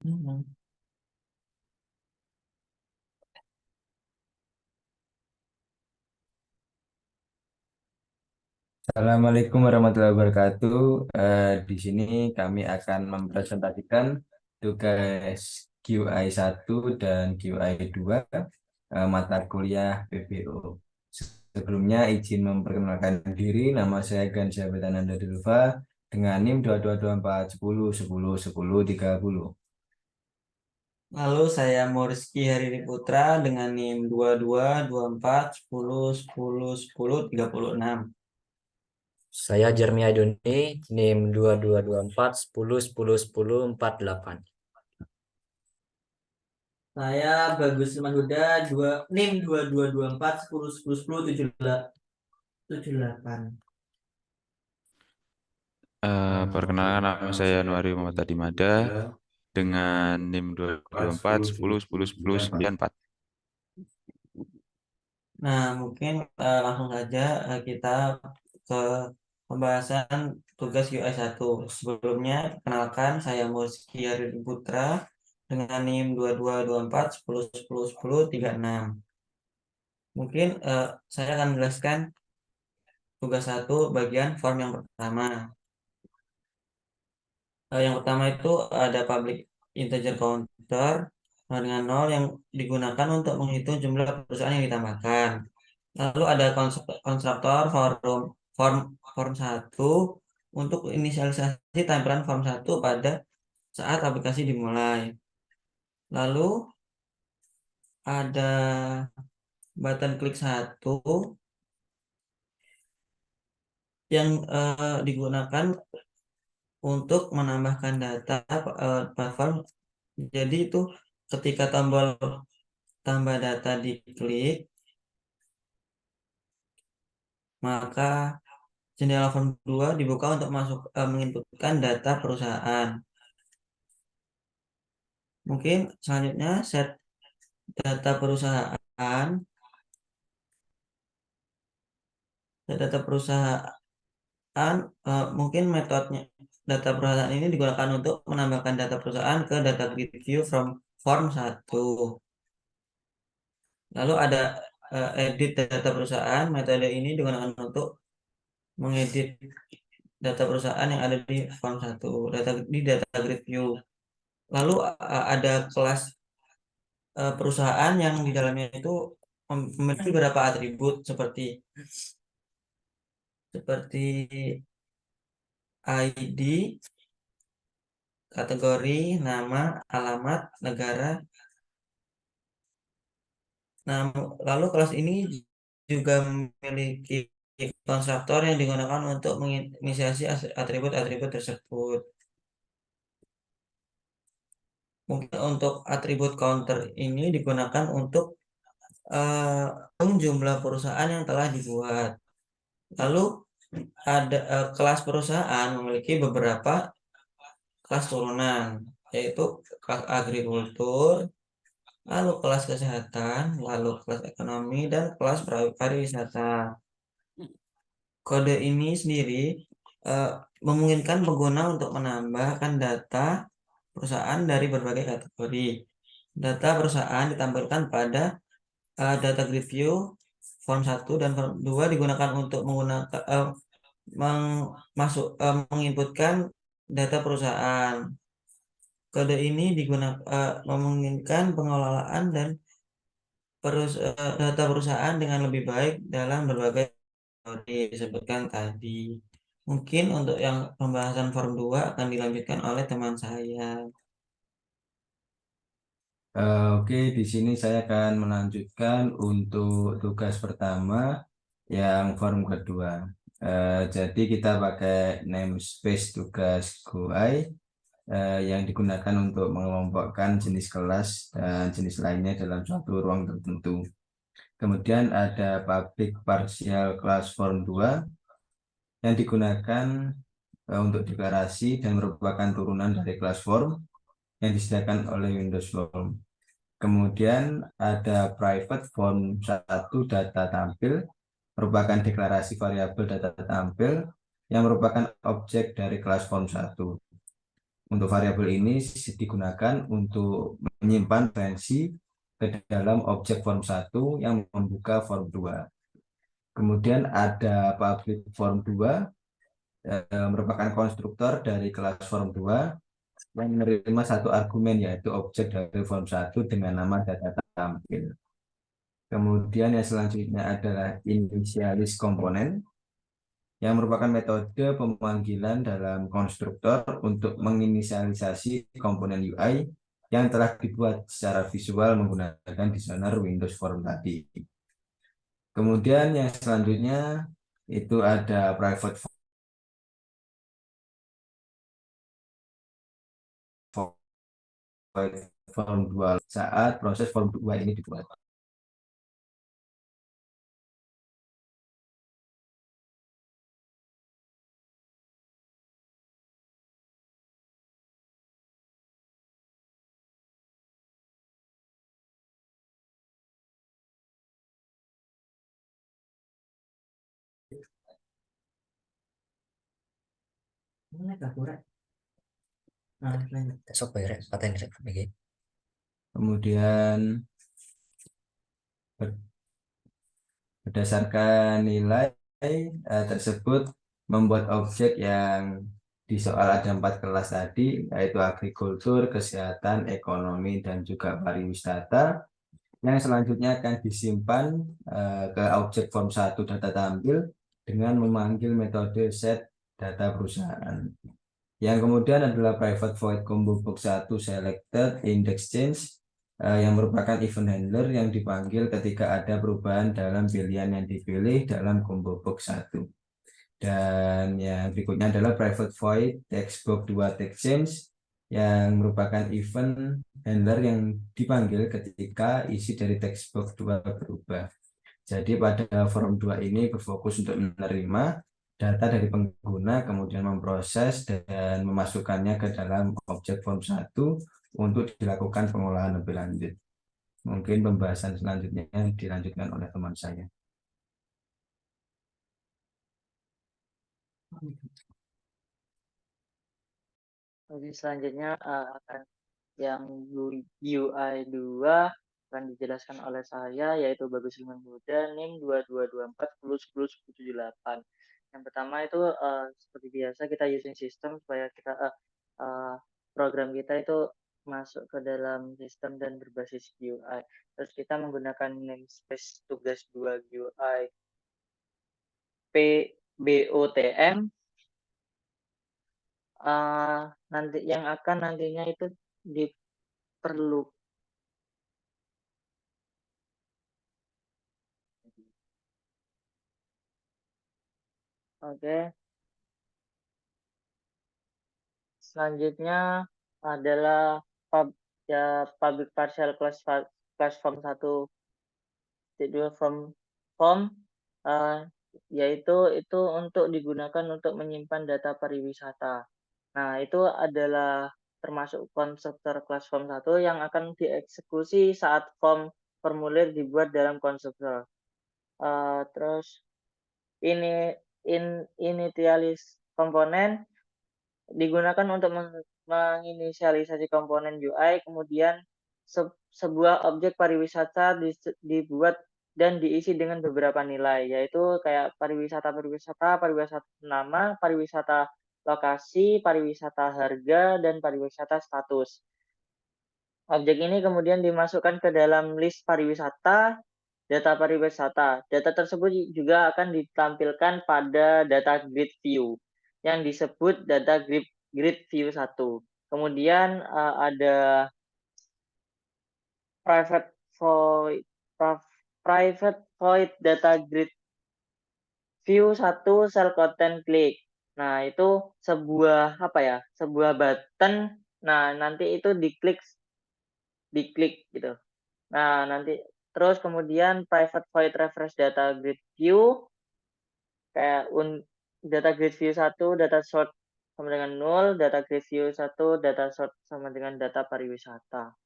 Assalamualaikum warahmatullahi wabarakatuh. Di sini kami akan mempresentasikan tugas QI 1 dan QI 2 mata kuliah PBO. Sebelumnya izin memperkenalkan diri, nama saya Gan Syahbatan Anda Dilva dengan NIM 222410101030. Lalu saya Moriski Hariri Putra dengan NIM 222410101036. Saya Jermia Duni, NIM 222410101048. Saya Bagus Ilman Huda, NIM 222410101078. Perkenalkan, nama saya Nuari Muhammad Adimada dengan NIM 22410101094. Nah, mungkin langsung saja kita ke pembahasan tugas UI 1. Sebelumnya, perkenalkan saya Moriski Hariri Putra dengan NIM 222410101036. Mungkin saya akan menjelaskan tugas 1 bagian form yang pertama. Yang pertama itu ada public integer counter dengan 0 yang digunakan untuk menghitung jumlah perusahaan yang ditambahkan. Lalu ada konstruktor form 1 untuk inisialisasi tampilan form 1 pada saat aplikasi dimulai. Lalu ada button klik 1 yang digunakan untuk menambahkan data platform. Jadi itu ketika tombol tambah data diklik, maka jendela form 2 dibuka untuk menginputkan data perusahaan. Mungkin selanjutnya set data perusahaan. Mungkin metodenya data perusahaan ini digunakan untuk menambahkan data perusahaan ke data grid view from form 1. Lalu ada edit data perusahaan. Metode ini digunakan untuk mengedit data perusahaan yang ada di form 1 di data grid view. Lalu ada kelas perusahaan yang di dalamnya itu memiliki beberapa atribut seperti ID, kategori, nama, alamat, negara. Nah, lalu kelas ini juga memiliki konstruktor yang digunakan untuk menginisiasi atribut-atribut tersebut. Mungkin untuk atribut counter ini digunakan untuk jumlah perusahaan yang telah dibuat. Lalu ada kelas perusahaan memiliki beberapa kelas turunan, yaitu kelas agrikultur, lalu kelas kesehatan, lalu kelas ekonomi, dan kelas pariwisata. Kode ini sendiri memungkinkan pengguna untuk menambahkan data perusahaan dari berbagai kategori. Data perusahaan ditampilkan pada data grid view form 1 dan form 2 digunakan untuk menginputkan data perusahaan. Kode ini memungkinkan pengelolaan dan data perusahaan dengan lebih baik dalam berbagai kategori disebutkan tadi. Mungkin untuk yang pembahasan form 2 akan dilanjutkan oleh teman saya. Oke, di sini saya akan melanjutkan untuk tugas pertama yang form kedua. Jadi kita pakai namespace tugas GUI yang digunakan untuk mengelompokkan jenis kelas dan jenis lainnya dalam suatu ruang tertentu. Kemudian ada public partial class form 2 yang digunakan untuk deklarasi dan merupakan turunan dari class form yang disediakan oleh Windows Form. Kemudian ada private form 1 data tampil, merupakan deklarasi variabel data tampil yang merupakan objek dari kelas form 1. Untuk variabel ini digunakan untuk menyimpan referensi ke dalam objek form 1 yang membuka form 2. Kemudian ada public form 2 merupakan konstruktor dari kelas form 2 yang menerima satu argumen yaitu objek dari form 1 dengan nama data tampil. Kemudian yang selanjutnya adalah inisialis komponen yang merupakan metode pemanggilan dalam konstruktor untuk menginisialisasi komponen UI yang telah dibuat secara visual menggunakan desainer Windows Form tadi. Kemudian yang selanjutnya itu ada private form 2 saat proses form 2 ini dibuat. Sok bayar paten rek iki. Kemudian berdasarkan nilai tersebut membuat objek yang di soal ada 4 kelas tadi, yaitu agrikultur, kesehatan, ekonomi, dan juga pariwisata, yang selanjutnya akan disimpan ke objek form 1 data tampil dengan memanggil metode set data perusahaan. Yang kemudian adalah private void combo box 1 selected index change yang merupakan event handler yang dipanggil ketika ada perubahan dalam pilihan yang dipilih dalam combo box 1. Dan yang berikutnya adalah private void text box 2 text change yang merupakan event handler yang dipanggil ketika isi dari text box 2 berubah. Jadi pada form 2 ini berfokus untuk menerima data dari pengguna, kemudian memproses dan memasukkannya ke dalam objek form 1 untuk dilakukan pengolahan lebih lanjut. Mungkin pembahasan selanjutnya dilanjutkan oleh teman saya. Oke, selanjutnya akan yang UI 2 akan dijelaskan oleh saya, yaitu Bagus Ilman Muda, NIM 2224101078. Yang pertama itu seperti biasa kita using system supaya kita program kita itu masuk ke dalam sistem dan berbasis UI. Terus kita menggunakan namespace tugas 2 UI PBOTM. Nanti yang akan nantinya itu diperlu Oke. Selanjutnya adalah public partial class form 1 form yaitu itu untuk digunakan untuk menyimpan data pariwisata. Nah, itu adalah termasuk konstruktor kelas form 1 yang akan dieksekusi saat formulir dibuat dalam konstruktor. Terus ini initialis komponen digunakan untuk menginisialisasi komponen UI, kemudian sebuah objek pariwisata dibuat dan diisi dengan beberapa nilai, yaitu kayak pariwisata nama, pariwisata lokasi, pariwisata harga, dan pariwisata status. Objek ini kemudian dimasukkan ke dalam list pariwisata, data pariwisata. Data tersebut juga akan ditampilkan pada data grid view yang disebut data grid view 1. Kemudian ada private void data grid view 1 cell content click. Nah, itu sebuah sebuah button. Nah, nanti itu diklik gitu. Nah, nanti terus kemudian private void refresh data grid view kayak data grid view 1 data sort sama dengan 0, data grid view 1 data sort sama dengan data pariwisata.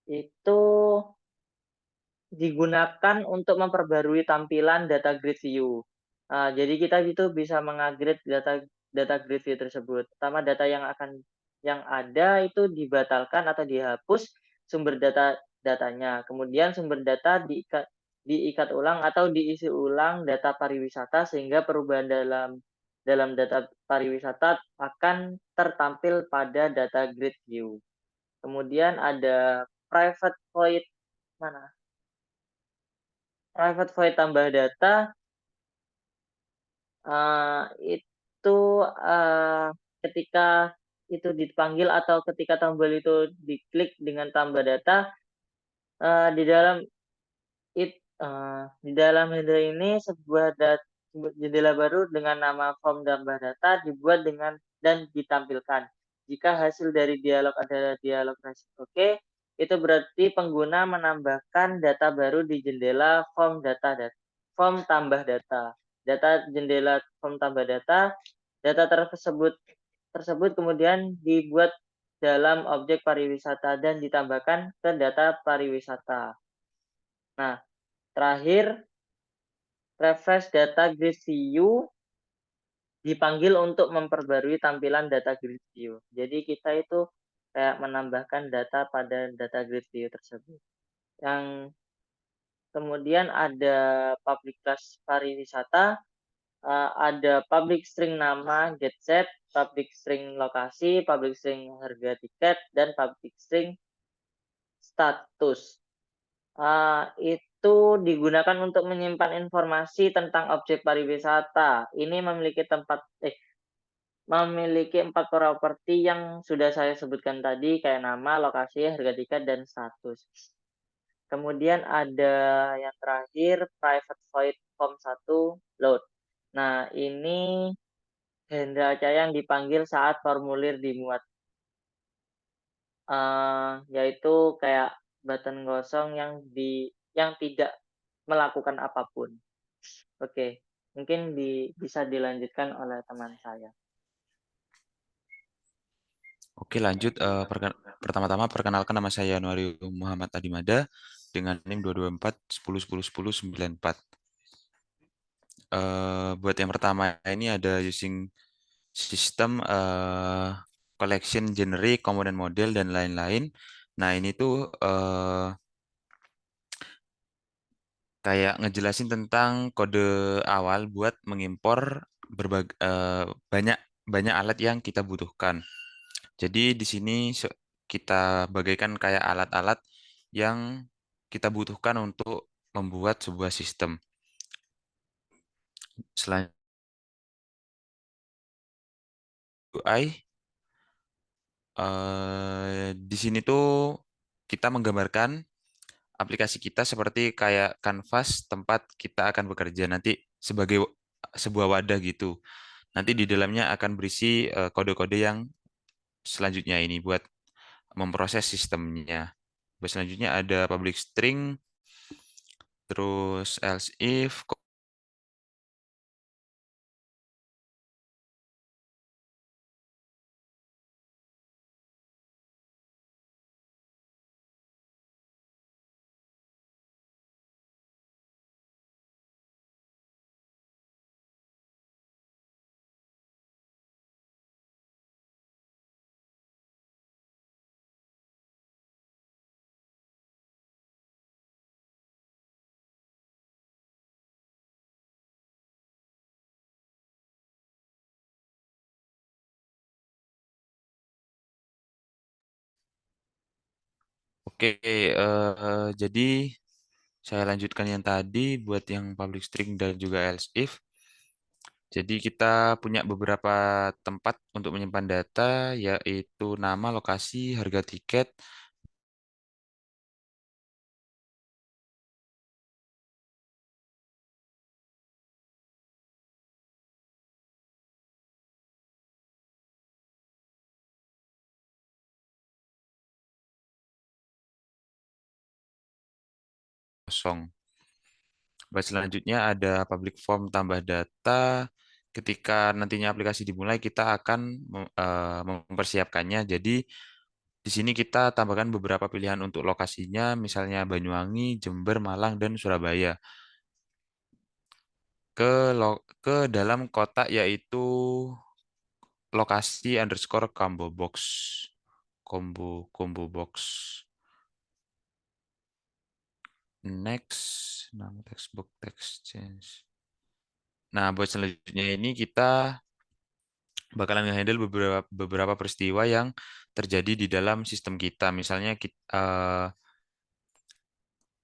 Itu digunakan untuk memperbarui tampilan data grid view. Jadi kita itu bisa mengupgrade data grid view tersebut. Pertama, data yang ada itu dibatalkan atau dihapus sumber datanya. Kemudian sumber data diikat ulang atau diisi ulang data pariwisata sehingga perubahan dalam data pariwisata akan tertampil pada data grid view. Kemudian ada private void mana? Private void tambah data itu ketika itu dipanggil atau ketika tombol itu diklik dengan tambah data di dalam di dalam header ini sebuah jendela baru dengan nama form tambah data dibuat dan ditampilkan. Jika hasil dari dialog adalah dialog oke, itu berarti pengguna menambahkan data baru di jendela form tambah data. Data jendela form tambah data tersebut kemudian dibuat dalam objek pariwisata dan ditambahkan ke data pariwisata. Nah, terakhir, refresh data grid view dipanggil untuk memperbarui tampilan data grid view. Jadi kita itu kayak menambahkan data pada data grid view tersebut. Yang kemudian ada public class pariwisata, ada public string nama get set, public string lokasi, public string harga tiket, dan public string status. Itu digunakan untuk menyimpan informasi tentang objek pariwisata. Ini memiliki 4 properti yang sudah saya sebutkan tadi, kayak nama, lokasi, harga tiket, dan status. Kemudian ada yang terakhir, private void form 1 load. Nah, ini Hendra yang dipanggil saat formulir dimuat. Yaitu kayak button kosong yang tidak melakukan apapun. Oke, mungkin bisa dilanjutkan oleh teman saya. Oke, lanjut. Pertama-tama perkenalkan, nama saya Yanuari Muhammad Adimada dengan NIM 224 10 10 10 94. Buat yang pertama ini ada using sistem collection, generic, komponen model, dan lain-lain. Nah, ini tuh kayak ngejelasin tentang kode awal buat mengimpor banyak banyak alat yang kita butuhkan. Jadi di sini kita bagaikan kayak alat-alat yang kita butuhkan untuk membuat sebuah sistem. Selain UI, di sini tuh kita menggambarkan aplikasi kita seperti kayak kanvas tempat kita akan bekerja nanti sebagai sebuah wadah gitu. Nanti di dalamnya akan berisi kode-kode yang selanjutnya ini buat memproses sistemnya. Selanjutnya ada public string, terus else if, oke, jadi saya lanjutkan yang tadi buat yang public string dan juga else if. Jadi kita punya beberapa tempat untuk menyimpan data, yaitu nama, lokasi, harga tiket, kosong. Selanjutnya ada public form tambah data. Ketika nantinya aplikasi dimulai, kita akan mempersiapkannya. Jadi di sini kita tambahkan beberapa pilihan untuk lokasinya, misalnya Banyuwangi, Jember, Malang, dan Surabaya. Ke dalam kotak yaitu lokasi underscore combo box. Combo box. Next, nama textbook text change. Nah, buat selanjutnya ini kita bakalan nge-handle beberapa peristiwa yang terjadi di dalam sistem kita. Misalnya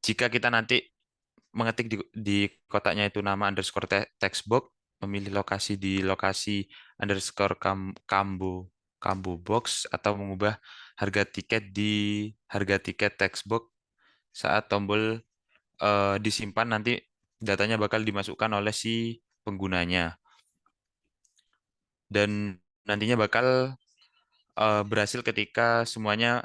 jika kita nanti mengetik di kotaknya itu nama underscore textbook, memilih lokasi di lokasi underscore combo box, atau mengubah harga tiket di harga tiket textbook saat tombol disimpan, nanti datanya bakal dimasukkan oleh si penggunanya. Dan nantinya bakal berhasil ketika semuanya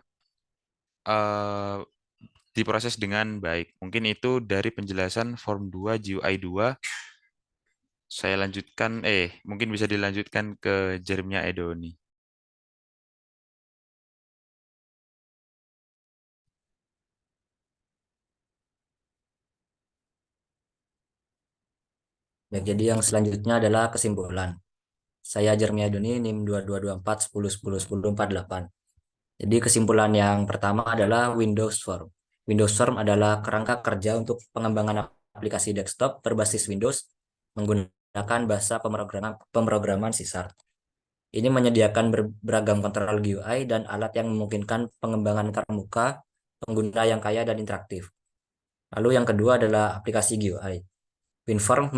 diproses dengan baik. Mungkin itu dari penjelasan form 2 GUI 2. Saya lanjutkan, mungkin bisa dilanjutkan ke Jeremia Edoni. Baik, jadi yang selanjutnya adalah kesimpulan. Saya Jeremia Doni, NIM 222410101048. Jadi kesimpulan yang pertama adalah Windows Form. Windows Form adalah kerangka kerja untuk pengembangan aplikasi desktop berbasis Windows menggunakan bahasa pemrograman C#. Ini menyediakan beragam kontrol GUI dan alat yang memungkinkan pengembangan antarmuka pengguna yang kaya dan interaktif. Lalu yang kedua adalah aplikasi GUI. WinForm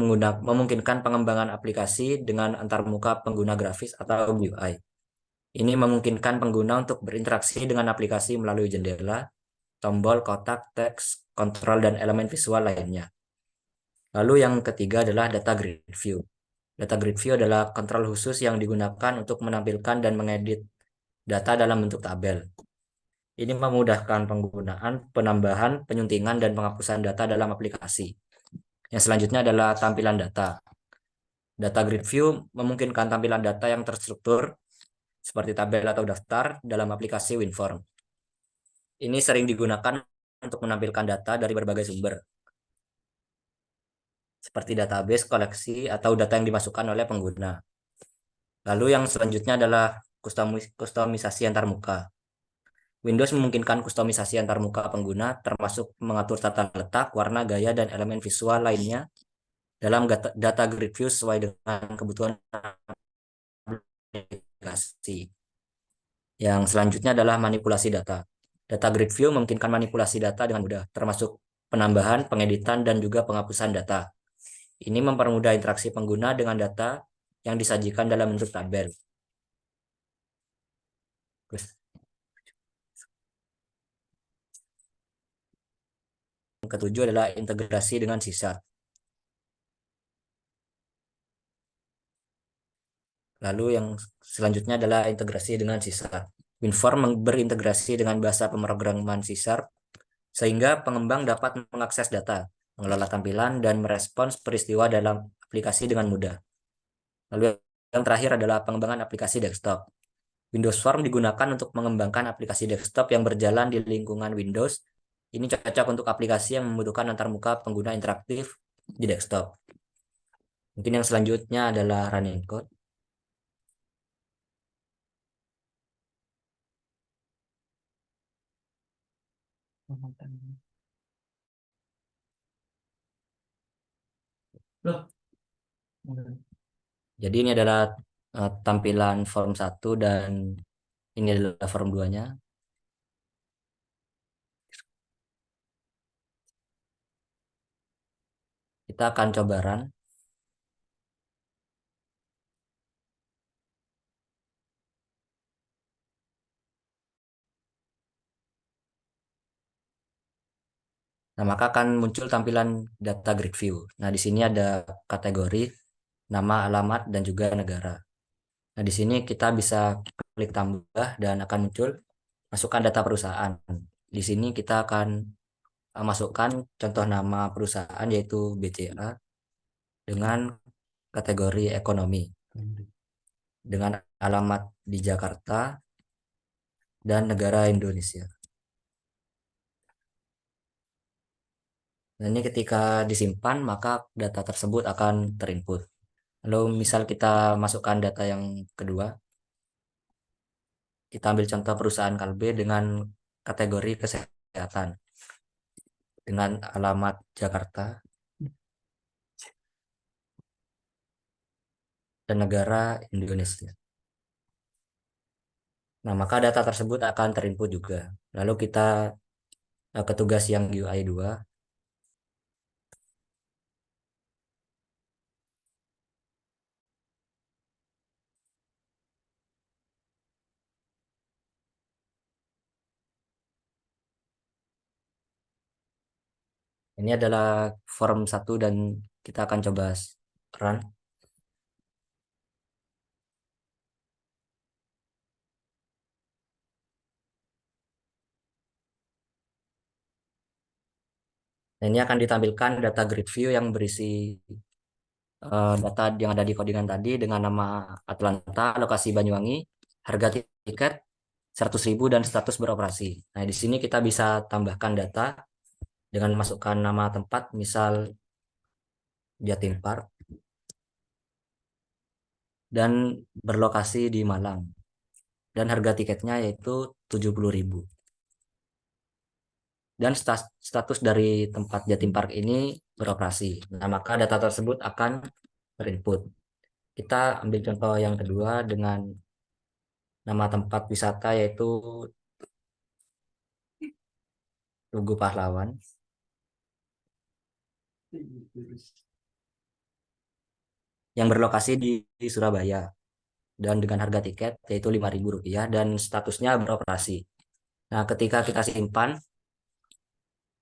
memungkinkan pengembangan aplikasi dengan antarmuka pengguna grafis atau GUI. Ini memungkinkan pengguna untuk berinteraksi dengan aplikasi melalui jendela, tombol, kotak, teks, kontrol, dan elemen visual lainnya. Lalu yang ketiga adalah Data Grid View. Data Grid View adalah kontrol khusus yang digunakan untuk menampilkan dan mengedit data dalam bentuk tabel. Ini memudahkan penggunaan, penambahan, penyuntingan, dan penghapusan data dalam aplikasi. Yang selanjutnya adalah tampilan data. Data Grid View memungkinkan tampilan data yang terstruktur seperti tabel atau daftar dalam aplikasi WinForm. Ini sering digunakan untuk menampilkan data dari berbagai sumber, seperti database, koleksi, atau data yang dimasukkan oleh pengguna. Lalu yang selanjutnya adalah kustomisasi antarmuka. Windows memungkinkan kustomisasi antarmuka pengguna, termasuk mengatur tata letak, warna, gaya, dan elemen visual lainnya dalam data grid view sesuai dengan kebutuhan aplikasi. Yang selanjutnya adalah manipulasi data. Data grid view memungkinkan manipulasi data dengan mudah, termasuk penambahan, pengeditan, dan juga penghapusan data. Ini mempermudah interaksi pengguna dengan data yang disajikan dalam bentuk tabel. Yang ketujuh adalah integrasi dengan C#. Lalu yang selanjutnya adalah integrasi dengan C#. WinForm berintegrasi dengan bahasa pemrograman C# sehingga pengembang dapat mengakses data, mengelola tampilan, dan merespons peristiwa dalam aplikasi dengan mudah. Lalu yang terakhir adalah pengembangan aplikasi desktop. Windows Form digunakan untuk mengembangkan aplikasi desktop yang berjalan di lingkungan Windows. Ini cocok untuk aplikasi yang membutuhkan antarmuka pengguna interaktif di desktop. Mungkin yang selanjutnya adalah running code. Jadi ini adalah tampilan form 1 dan ini adalah form 2-nya. Kita akan coba run. Nah, maka akan muncul tampilan data grid view. Nah, di sini ada kategori, nama, alamat, dan juga negara. Nah, di sini kita bisa klik tambah dan akan muncul masukkan data perusahaan. Di sini kita akan masukkan contoh nama perusahaan yaitu BCA dengan kategori ekonomi, dengan alamat di Jakarta dan negara Indonesia. Nah, ini ketika disimpan maka data tersebut akan terinput. Lalu misal kita masukkan data yang kedua, Kita ambil contoh perusahaan Kalbe dengan kategori kesehatan dengan alamat Jakarta dan negara Indonesia. Nah, maka data tersebut akan terinput juga. Lalu kita ke tugas yang UI 2. Ini adalah form 1 dan kita akan coba run. Nah, ini akan ditampilkan data grid view yang berisi data yang ada di codingan tadi dengan nama Atlanta, lokasi Banyuwangi, harga tiket 100.000 dan status beroperasi. Nah, di sini kita bisa tambahkan data dengan masukkan nama tempat, misal Jatim Park, dan berlokasi di Malang. Dan harga tiketnya yaitu 70.000. Dan status dari tempat Jatim Park ini beroperasi. Nah, maka data tersebut akan terinput. Kita ambil contoh yang kedua dengan nama tempat wisata yaitu Tugu Pahlawan. Yang berlokasi di Surabaya. Dan dengan harga tiket yaitu Rp5.000 dan statusnya beroperasi. Nah, ketika kita simpan,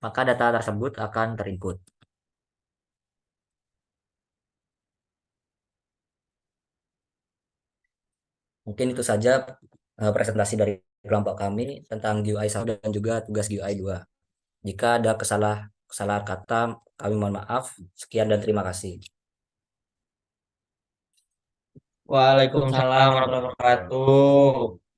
maka data tersebut akan terinput. Mungkin itu saja presentasi dari kelompok kami tentang GUI 1 dan juga tugas GUI 2. Jika ada kesalahan kata, kami mohon maaf. Sekian dan terima kasih. Waalaikumsalam warahmatullahi wabarakatuh.